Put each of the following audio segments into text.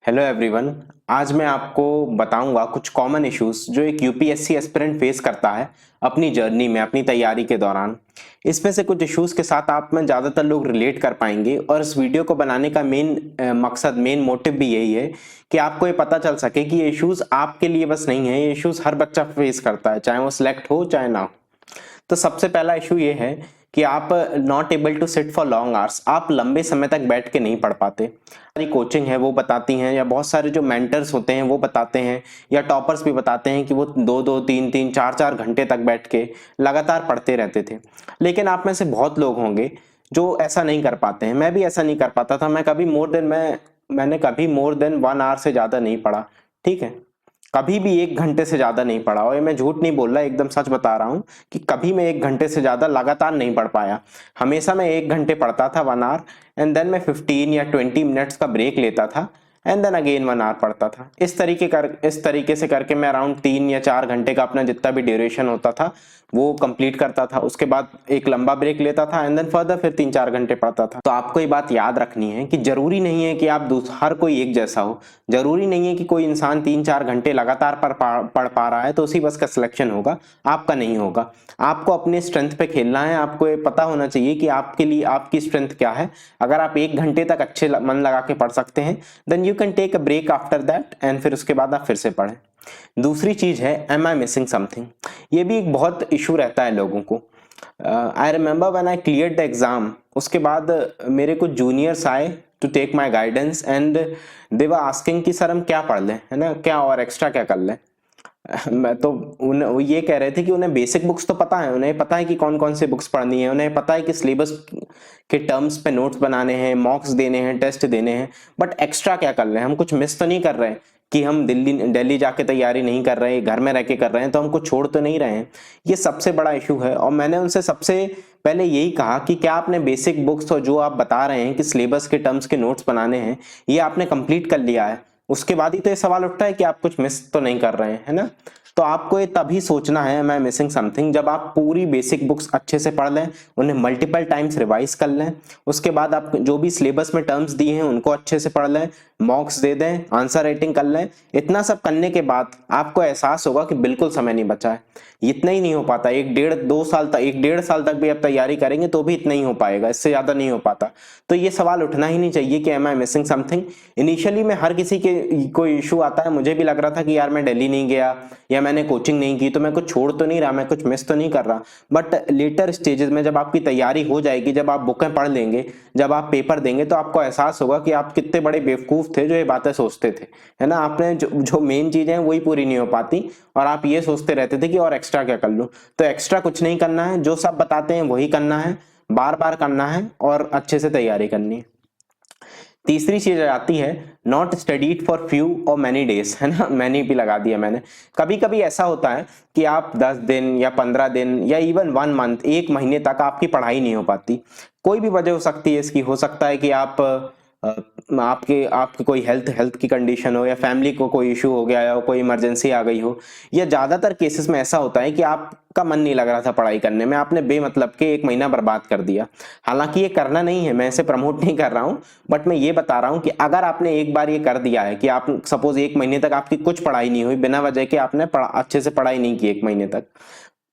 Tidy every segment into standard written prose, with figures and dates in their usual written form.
Hello everyone. आज मैं आपको बताऊंगा कुछ कॉमन इश्यूज जो एक यूपीएससी एस्पिरेंट फेस करता है अपनी जर्नी में, अपनी तैयारी के दौरान। इसमें से कुछ इश्यूज के साथ आप में ज़्यादातर लोग रिलेट कर पाएंगे और इस वीडियो को बनाने का मेन मकसद, मेन मोटिव भी यही है कि आपको ये पता चल सके कि ये इश्यूज आपके लिए बस नहीं है, ये इश्यूज हर बच्चा फेस करता है, चाहे वो सिलेक्ट हो चाहे ना हो। तो सबसे पहला इशू ये है कि आप not able to sit for long hours, आप लंबे समय तक बैठ के नहीं पढ़ पाते। सारी कोचिंग है वो बताती हैं, या बहुत सारे जो मेंटर्स होते हैं वो बताते हैं, या टॉपर्स भी बताते हैं कि वो 2-2, 3-3, 4-4 घंटे तक बैठ के लगातार पढ़ते रहते थे। लेकिन आप में से बहुत लोग होंगे जो ऐसा नहीं कर पाते हैं। मैं भी ऐसा नहीं कर पाता था। मैंने कभी मोर देन 1 आवर से ज्यादा नहीं पढ़ा। ठीक है, कभी भी 1 घंटे से ज्यादा नहीं पढ़ा। और ये मैं झूठ नहीं बोल रहा, एकदम सच बता रहा हूँ कि कभी मैं 1 घंटे से ज्यादा लगातार नहीं पढ़ पाया। हमेशा मैं 1 घंटे पढ़ता था, 1 आवर, एंड देन मैं 15 या 20 मिनट्स का ब्रेक लेता था, एंड देन अगेन 1 आवर पढ़ता था। इस तरीके से करके मैं अराउंड 3 या 4 घंटे का अपना जितना भी ड्यूरेशन होता था वो कंप्लीट करता था। उसके बाद एक लंबा ब्रेक लेता था, एंड देन फर्दर फिर 3-4 घंटे पढ़ता था। तो आपको ये बात याद रखनी है कि जरूरी नहीं है कि आप हर कोई एक जैसा हो। जरूरी नहीं है कि कोई इंसान 3-4 घंटे लगातार पढ़ पा रहा है तो उसी बस का सिलेक्शन होगा, आपका नहीं होगा। आपको अपने स्ट्रेंथ पे खेलना है। आपको ये पता होना चाहिए कि आपके लिए आपकी स्ट्रेंथ क्या है। अगर आप 1 घंटे तक अच्छे मन लगा के पढ़ सकते हैं, then you can take a break after that, and फिर उसके बाद आप फिर से पढ़ें। दूसरी चीज है, एम आई मिसिंग समथिंग। ये भी एक बहुत इशू रहता है लोगों को। I remember when I clear the exam, उसके बाद मेरे कुछ जूनियर्स आए to take my guidance, and they were asking कि सर हम क्या पढ़ लें, है ना, क्या और एक्स्ट्रा क्या कर लें। मैं तो वो ये कह रहे थे कि उन्हें बेसिक बुक्स तो पता है, उन्हें पता है कि कौन कौन से बुक्स पढ़नी है, उन्हें पता है कि सिलेबस के टर्म्स पे नोट्स बनाने हैं, मॉक्स देने हैं, टेस्ट देने हैं, बट एक्स्ट्रा क्या कर रहे हैं, हम कुछ मिस तो नहीं कर रहे हैं कि हम दिल्ली जाके तैयारी नहीं कर रहे हैं, घर में रह के कर रहे हैं, तो हम कुछ छोड़ तो नहीं रहे हैं। ये सबसे बड़ा इशू है। और मैंने उनसे सबसे पहले यही कहा कि क्या आपने बेसिक बुक्स और जो आप बता रहे हैं कि सिलेबस के टर्म्स के नोट्स बनाने हैं, ये आपने कंप्लीट कर लिया है? उसके बाद ही तो ये सवाल उठता है कि आप कुछ मिस तो नहीं कर रहे हैं, है ना। तो आपको ये तभी सोचना है एम आई मिसिंग समथिंग जब आप पूरी बेसिक बुक्स अच्छे से पढ़ लें, उन्हें मल्टीपल टाइम्स रिवाइज कर लें। उसके बाद आप जो भी सिलेबस में टर्म्स दिए हैं उनको अच्छे से पढ़ लें, मॉक्स दे दें, आंसर राइटिंग कर लें। इतना सब करने के बाद आपको एहसास होगा कि बिल्कुल समय नहीं बचा है। इतना ही नहीं हो पाता। 1-1.5 साल तक भी आप तैयारी करेंगे तो भी इतना ही हो पाएगा, इससे ज्यादा नहीं हो पाता। तो ये सवाल उठना ही नहीं चाहिए कि am I missing something. Initially में हर किसी के कोई इशू आता है। मुझे भी लग रहा था कि यार मैं दिल्ली नहीं गया या मैंने कोचिंग नहीं की तो मैं कुछ छोड़ तो नहीं रहा, मैं कुछ मिस तो नहीं कर रहा। बट लेटर स्टेजेस में जब आपकी तैयारी हो जाएगी, जब आप बुकें पढ़ लेंगे, जब आप पेपर देंगे, तो आपको एहसास होगा कि आप कितने बड़े बेवकूफ थे जो ये बातें सोचते थे, है ना। आपने जो मेन चीजें हैं वही पूरी नहीं हो पाती और आप ये सोचते रहते थे कि और एक्स्ट्रा क्या कर लूं। तो एक्स्ट्रा कुछ नहीं करना है, जो सब बताते हैं वही करना है, बार बार करना है और अच्छे से तैयारी करनी है। तीसरी चीज आती है, नॉट स्टडीड फॉर फ्यू और मैनी डेज, है ना, मैनी भी लगा दिया मैंने। कभी कभी ऐसा होता है कि आप 10 दिन या 15 दिन या इवन 1 मंथ, 1 महीने तक आपकी पढ़ाई नहीं हो पाती। कोई भी वजह हो सकती है इसकी। हो सकता है कि आपके आपकी कोई हेल्थ की कंडीशन हो, या फैमिली को कोई इशू हो गया हो, कोई इमरजेंसी आ गई हो, या ज्यादातर केसेस में ऐसा होता है कि आपका मन नहीं लग रहा था पढ़ाई करने में, आपने बेमतलब के 1 महीना बर्बाद कर दिया। हालांकि ये करना नहीं है, मैं इसे प्रमोट नहीं कर रहा हूं, बट मैं ये बता रहा हूं कि अगर आपने एक बार ये कर दिया है कि आप सपोज 1 महीने तक आपकी कुछ पढ़ाई नहीं हुई, बिना वजह के आपने अच्छे से पढ़ाई नहीं की 1 महीने तक,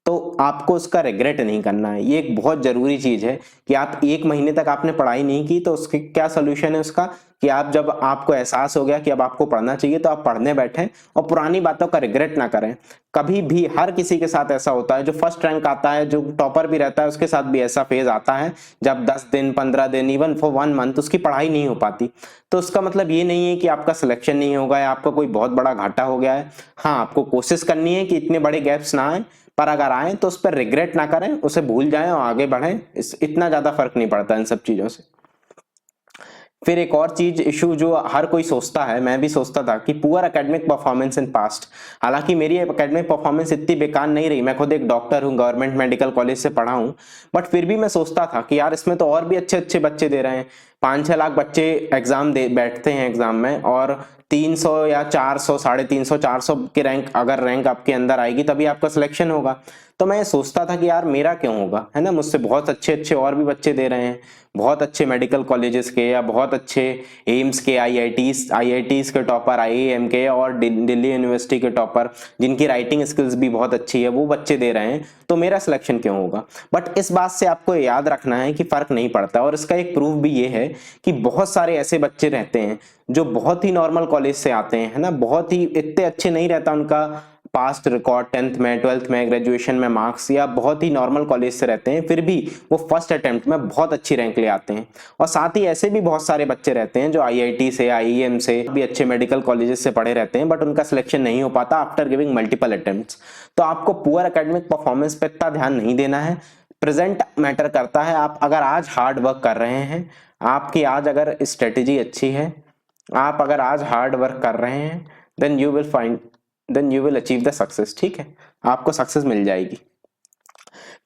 तो आपको उसका रिग्रेट नहीं करना है। ये एक बहुत जरूरी चीज है कि आप 1 महीने तक आपने पढ़ाई नहीं की, तो उसके क्या सोल्यूशन है उसका, कि आप जब आपको एहसास हो गया कि अब आपको पढ़ना चाहिए तो आप पढ़ने बैठें और पुरानी बातों का रिग्रेट ना करें। कभी भी हर किसी के साथ ऐसा होता है, जो फर्स्ट रैंक आता है, जो टॉपर भी रहता है, उसके साथ भी ऐसा फेज आता है जब 10 दिन, 15 दिन, इवन फॉर 1 मंथ उसकी पढ़ाई नहीं हो पाती। तो उसका मतलब ये नहीं है कि आपका सिलेक्शन नहीं होगा या आपका कोई बहुत बड़ा घाटा हो गया है। हाँ, आपको कोशिश करनी है कि इतने बड़े गैप्स ना आए, पर अगर आए तो उस पर रिग्रेट ना करें, उसे भूल जाएं और आगे बढ़ें। इतना ज्यादा फर्क नहीं पड़ता इन सब चीजों से। फिर एक और चीज इशू जो हर कोई सोचता है, मैं भी सोचता था, कि poor academic performance in past. हालांकि मेरी एकेडमिक परफॉर्मेंस इतनी बेकार नहीं रही, मैं खुद एक डॉक्टर हूँ, गवर्नमेंट मेडिकल कॉलेज से पढ़ा हूँ, बट फिर भी मैं सोचता था कि यार इसमें तो और भी अच्छे अच्छे बच्चे दे रहे हैं, 5-6 लाख बच्चे एग्जाम दे बैठते हैं एग्जाम में, और 300 या 400, 350, 400 के रैंक, अगर रैंक आपके अंदर आएगी तभी आपका सिलेक्शन होगा। तो मैं सोचता था कि यार मेरा क्यों होगा, है ना, मुझसे बहुत अच्छे अच्छे और भी बच्चे दे रहे हैं, बहुत अच्छे मेडिकल कॉलेजेस के या बहुत अच्छे एम्स के, आईआईटीज के टॉपर, आईआईएम के और दिल्ली यूनिवर्सिटी के टॉपर, जिनकी राइटिंग स्किल्स भी बहुत अच्छी है, वो बच्चे दे रहे हैं, तो मेरा सिलेक्शन क्यों होगा। बट इस बात से आपको याद रखना है कि फर्क नहीं पड़ता, और इसका एक प्रूफ भी ये है कि बहुत सारे ऐसे बच्चे रहते हैं जो बहुत ही नॉर्मल कॉलेज से आते हैं, है ना, बहुत ही इतने अच्छे नहीं रहता उनका पास्ट रिकॉर्ड 10th में, 12th में, ग्रेजुएशन में मार्क्स, या बहुत ही नॉर्मल कॉलेज से रहते हैं, फिर भी वो फर्स्ट अटेम्प्ट में बहुत अच्छी रैंक ले आते हैं। और साथ ही ऐसे भी बहुत सारे बच्चे रहते हैं जो आईआईटी से, आईआईएम से भी, अच्छे मेडिकल कॉलेजेस से पढ़े रहते हैं, बट उनका सिलेक्शन नहीं हो पाता आफ्टर गिविंग मल्टीपल अटेम्प्ट्स। तो आपको पुअर एकेडमिक परफॉर्मेंस पे इतना ध्यान नहीं देना है, प्रेजेंट मैटर करता है। आप अगर आज हार्ड वर्क कर रहे हैं, आपकी आज अगर स्ट्रेटेजी अच्छी है, आप अगर आज हार्ड वर्क कर रहे हैं, then you will achieve the success. ठीक है, आपको सक्सेस मिल जाएगी।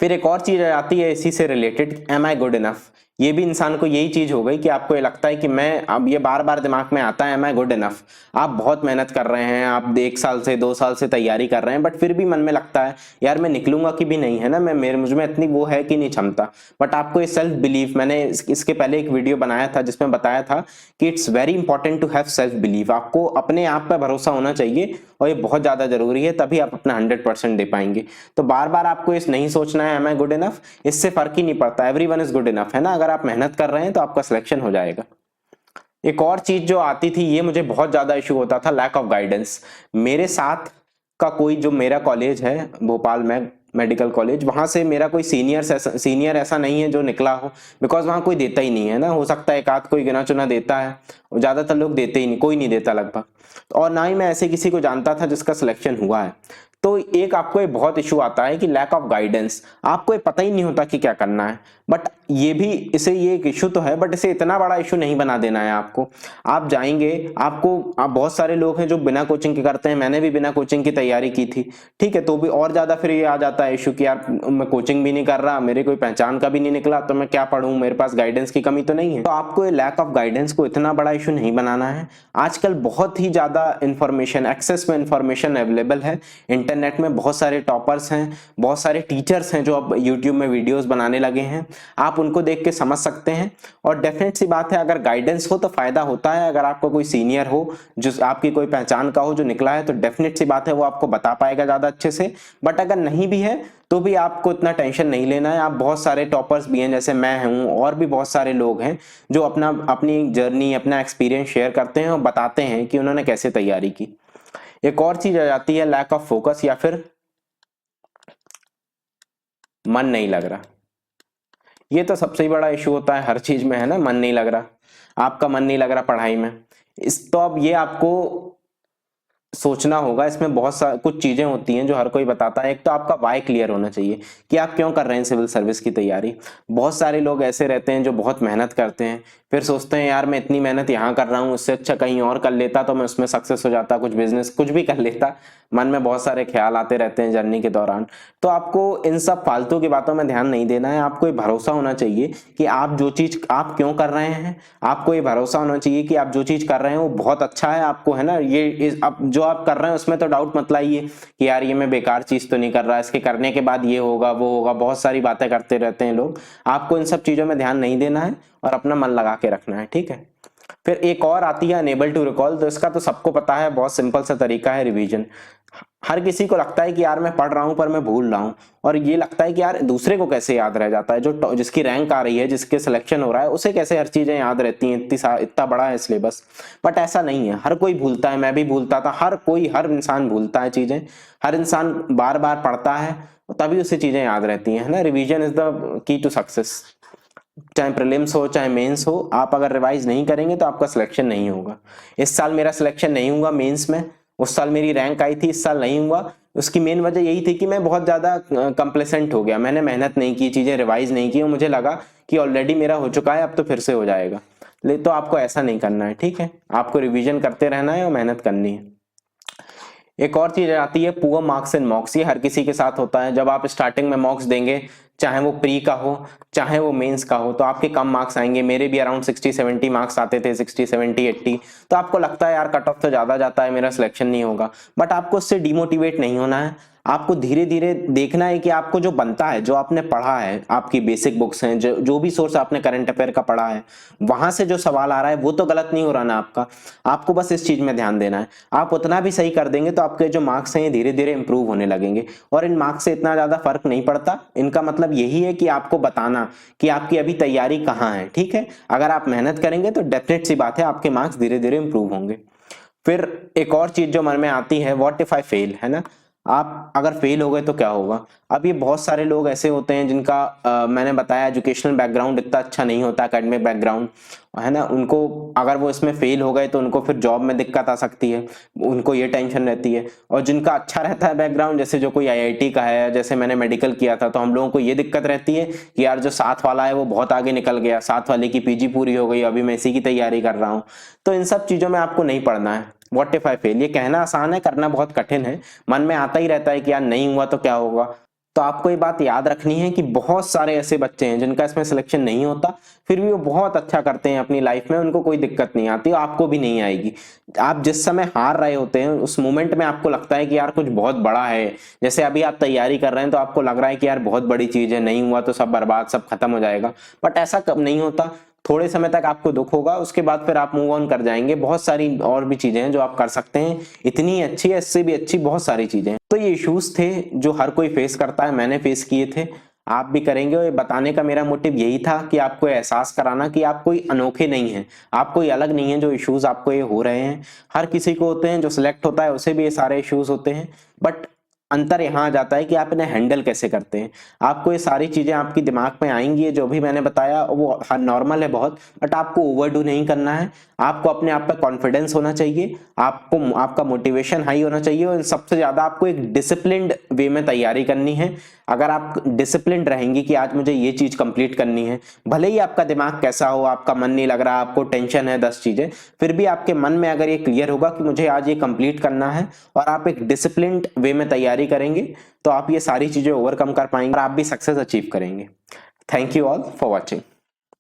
फिर एक और चीज आ जाती है इसी से रिलेटेड, एम आई गुड इनफ। ये भी इंसान को यही चीज हो गई कि आपको ये लगता है कि मैं, अब ये बार बार दिमाग में आता है, एम आई गुड इनफ। आप बहुत मेहनत कर रहे हैं, आप 1 साल से 2 साल से तैयारी कर रहे हैं, बट फिर भी मन में लगता है यार मैं निकलूंगा कि भी नहीं, है ना, मुझ में इतनी वो है कि नहीं क्षमता। बट आपको ये सेल्फ बिलीफ, मैंने इसके पहले एक वीडियो बनाया था जिसमें बताया था कि it's very important to have self belief. आपको अपने आप पर भरोसा होना चाहिए, और ये बहुत ज्यादा जरूरी है, तभी आप अपना 100% दे पाएंगे। तो बार बार आपको इस नहीं सोचना है एम आई गुड इनफ, इससे फर्क ही नहीं पड़ता, एवरीवन इज गुड इनफ, है ना। अगर आप मेहनत कर रहे हैं तो आपका सिलेक्शन हो जाएगा। एक और चीज जो आती थी, ये मुझे बहुत ज्यादा इशू होता था, लैक ऑफ गाइडेंस। मेरे साथ का कोई, जो मेरा कॉलेज है भोपाल में मेडिकल कॉलेज, वहां से मेरा कोई सीनियर ऐसा नहीं है जो निकला हो, बिकॉज वहां कोई देता ही नहीं है ना। हो सकता है एक आध कोई गिना चुना देता है, ज्यादातर लोग देते ही नहीं, कोई नहीं देता लगभग। और ना ही मैं ऐसे किसी को जानता था जिसका सिलेक्शन हुआ है। तो एक आपको एक बहुत इशू आता है कि लैक ऑफ गाइडेंस, आपको ये पता ही नहीं होता कि क्या करना है। बट ये भी, इसे ये एक इशू तो है, बट इसे इतना बड़ा इशू नहीं बना देना है आपको। आप जाएंगे, आप बहुत सारे लोग हैं जो बिना कोचिंग के करते हैं, मैंने भी बिना कोचिंग की तैयारी की थी, ठीक है, तो भी और ज्यादा फिर ये आ जाता है इशू कि यार मैं कोचिंग भी नहीं कर रहा, मेरे कोई पहचान का भी नहीं निकला, तो मैं क्या पढ़ूं, मेरे पास गाइडेंस की कमी तो नहीं है। तो आपको ये लैक ऑफ गाइडेंस को इतना बड़ा इशू नहीं बनाना है। आजकल बहुत ही ज्यादा इंफॉर्मेशन, एक्सेस में इंफॉर्मेशन अवेलेबल है, इंटरनेट में बहुत सारे टॉपर्स हैं, बहुत सारे टीचर्स हैं जो अब यूट्यूब में वीडियोस बनाने लगे हैं, आप उनको देख के समझ सकते हैं। और डेफिनेट सी बात है, अगर गाइडेंस हो तो फायदा होता है। अगर आपको कोई सीनियर हो जो आपकी कोई पहचान का हो जो निकला है, तो डेफिनेट सी बात है वो आपको बता पाएगा ज्यादा अच्छे से। बट अगर नहीं भी है तो भी आपको इतना टेंशन नहीं लेना है। आप, बहुत सारे टॉपर्स भी हैं, जैसे मैं हूं, और भी बहुत सारे लोग हैं जो अपनी जर्नी, अपना एक्सपीरियंस शेयर करते हैं और बताते हैं कि उन्होंने कैसे तैयारी की। एक और चीज आ जाती है लैक ऑफ फोकस, या फिर मन नहीं लग रहा। ये तो सबसे ही बड़ा इशू होता है हर चीज में, है ना, मन नहीं लग रहा, आपका मन नहीं लग रहा पढ़ाई में। तो अब ये आपको सोचना होगा, इसमें कुछ चीजें होती हैं जो हर कोई बताता है। एक तो आपका वाई क्लियर होना चाहिए कि आप क्यों कर रहे हैं सिविल सर्विस की तैयारी। बहुत सारे लोग ऐसे रहते हैं जो बहुत मेहनत करते हैं, फिर सोचते हैं यार मैं इतनी मेहनत यहाँ कर रहा हूँ, उससे अच्छा कहीं और कर लेता तो मैं उसमें सक्सेस हो जाता, कुछ बिजनेस कुछ भी कर लेता। मन में बहुत सारे ख्याल आते रहते हैं जर्नी के दौरान। तो आपको इन सब फालतू की बातों में ध्यान नहीं देना है। आपको ये भरोसा होना चाहिए कि आप जो चीज आप क्यों कर रहे हैं, आपको ये भरोसा होना चाहिए कि आप जो चीज कर रहे हैं वो बहुत अच्छा है आपको, है ना। अब जो आप कर रहे हैं उसमें तो डाउट मत लाइए कि यार ये मैं बेकार चीज तो नहीं कर रहा, इसके करने के बाद ये होगा वो होगा, बहुत सारी बातें करते रहते हैं लोग। आपको इन सब चीजों में ध्यान नहीं देना है और अपना मन लगा के रखना है, ठीक है। फिर एक और आती है अनेबल टू रिकॉल। तो इसका तो सबको पता है, बहुत सिंपल सा तरीका है, रिवीजन। हर किसी को लगता है कि यार मैं पढ़ रहा हूं पर मैं भूल रहा हूं, और ये लगता है कि यार दूसरे को कैसे याद रह जाता है, जो जिसकी रैंक आ रही है, जिसके सिलेक्शन हो रहा है, उसे कैसे हर चीजें याद रहती हैं, इतना बड़ा है सिलेबस। बट ऐसा नहीं है, हर कोई भूलता है, मैं भी भूलता था, हर इंसान भूलता है चीजें। हर इंसान बार बार पढ़ता है तभी उसे चीजें याद रहती हैं, है ना। Revision is the key to success. चाहे प्रीलिम्स हो चाहे मेंस हो, आप अगर रिवाइज नहीं करेंगे तो आपका सिलेक्शन नहीं होगा। इस साल मेरा सिलेक्शन नहीं हुआ मेंस में, उस साल मेरी रैंक आई थी, इस साल नहीं हुआ। उसकी मेन वजह यही थी कि मैं बहुत ज्यादा कंप्लेसेंट हो गया, मैंने मेहनत नहीं की, चीजें रिवाइज नहीं की, और मुझे लगा कि ऑलरेडी मेरा हो चुका है, अब तो फिर से हो जाएगा। तो आपको ऐसा नहीं करना है, ठीक है। आपको रिविजन करते रहना है और मेहनत करनी है। एक और चीज आती है पुअर मार्क्स इन मॉक्स। ये हर किसी के साथ होता है। जब आप स्टार्टिंग में मॉक्स देंगे चाहे वो प्री का हो चाहे वो मेंस का हो, तो आपके कम मार्क्स आएंगे। मेरे भी अराउंड 60-70 मार्क्स आते थे, 60-70-80। तो आपको लगता है यार कट ऑफ तो ज्यादा जाता है, मेरा सिलेक्शन नहीं होगा। बट आपको उससे डिमोटिवेट नहीं होना है। आपको धीरे धीरे देखना है कि आपको जो बनता है, जो आपने पढ़ा है, आपकी बेसिक बुक्स हैं, जो भी सोर्स आपने करंट अफेयर का पढ़ा है, वहां से जो सवाल आ रहा है वो तो गलत नहीं हो रहा ना आपका। आपको बस इस चीज में ध्यान देना है। आप उतना भी सही कर देंगे तो आपके जो मार्क्स हैं ये धीरे धीरे इंप्रूव होने लगेंगे। और इन मार्क्स से इतना ज्यादा फर्क नहीं पड़ता। इनका मतलब यही है कि आपको बताना कि आपकी अभी तैयारी कहाँ है। ठीक है, अगर आप मेहनत करेंगे तो डेफिनेट सी बात है आपके मार्क्स धीरे धीरे इंप्रूव होंगे। फिर एक और चीज जो मन में आती है, व्हाट इफ आई फेल, है ना। आप अगर फेल हो गए तो क्या होगा। अब ये बहुत सारे लोग ऐसे होते हैं जिनका मैंने बताया एजुकेशनल बैकग्राउंड इतना अच्छा नहीं होता, एकेडमिक बैकग्राउंड, है ना। उनको अगर वो इसमें फेल हो गए तो उनको फिर जॉब में दिक्कत आ सकती है, उनको ये टेंशन रहती है। और जिनका अच्छा रहता है बैकग्राउंड, जैसे जो कोई आईआईटी का है, जैसे मैंने मेडिकल किया था, तो हम लोगों को ये दिक्कत रहती है कि यार जो साथ वाला है वो बहुत आगे निकल गया, साथ वाले की पीजी पूरी हो गई, अभी मैं इसी की तैयारी कर रहा हूँ। तो इन सब चीजों में आपको नहीं पढ़ना है। व्हाट इफ आई फेल, ये कहना आसान है, करना बहुत कठिन है। मन में आता ही रहता है कि यार नहीं हुआ तो क्या होगा। तो आपको ये बात याद रखनी है कि बहुत सारे ऐसे बच्चे हैं जिनका इसमें सिलेक्शन नहीं होता, फिर भी वो बहुत अच्छा करते हैं अपनी लाइफ में, उनको कोई दिक्कत नहीं आती, आपको भी नहीं आएगी। आप जिस समय हार रहे होते हैं उस मोमेंट में आपको लगता है कि यार कुछ बहुत बड़ा है, जैसे अभी आप तैयारी कर रहे हैं तो आपको लग रहा है कि यार बहुत बड़ी चीज है, नहीं हुआ तो सब बर्बाद, सब खत्म हो जाएगा। बट ऐसा कब नहीं होता। थोड़े समय तक आपको दुख होगा, उसके बाद फिर आप मूव ऑन कर जाएंगे। बहुत सारी और भी चीजें हैं जो आप कर सकते हैं, इतनी अच्छी है, इससे भी अच्छी बहुत सारी चीजें हैं। तो ये इश्यूज थे जो हर कोई फेस करता है, मैंने फेस किए थे, आप भी करेंगे। और ये बताने का मेरा मोटिव यही था कि आपको एहसास कराना कि आप कोई अनोखे नहीं हैं, आप कोई अलग नहीं है जो इश्यूज आपको ये हो रहे हैं। हर किसी को होते हैं, जो सिलेक्ट होता है उसे भी ये सारे इश्यूज होते हैं। बट अंतर यहाँ आ जाता है कि आप इन्हें हैंडल कैसे करते हैं। आपको ये सारी चीजें आपकी दिमाग में आएंगी, जो भी मैंने बताया वो नॉर्मल है बहुत, बट आपको ओवरडू नहीं करना है। आपको अपने आप पे कॉन्फिडेंस होना चाहिए, आपको आपका मोटिवेशन हाई होना चाहिए, और सबसे ज्यादा आपको एक डिसिप्लिन्ड वे में तैयारी करनी है। अगर आप डिसिप्लिन्ड रहेंगी कि आज मुझे ये चीज कंप्लीट करनी है, भले ही आपका दिमाग कैसा हो, आपका मन नहीं लग रहा, आपको टेंशन है 10 चीजें, फिर भी आपके मन में अगर ये क्लियर होगा कि मुझे आज ये कंप्लीट करना है, और आप एक डिसिप्लिन्ड वे में तैयारी करेंगे, तो आप ये सारी चीजें ओवरकम कर पाएंगे और आप भी सक्सेस अचीव करेंगे। Thank you all for watching.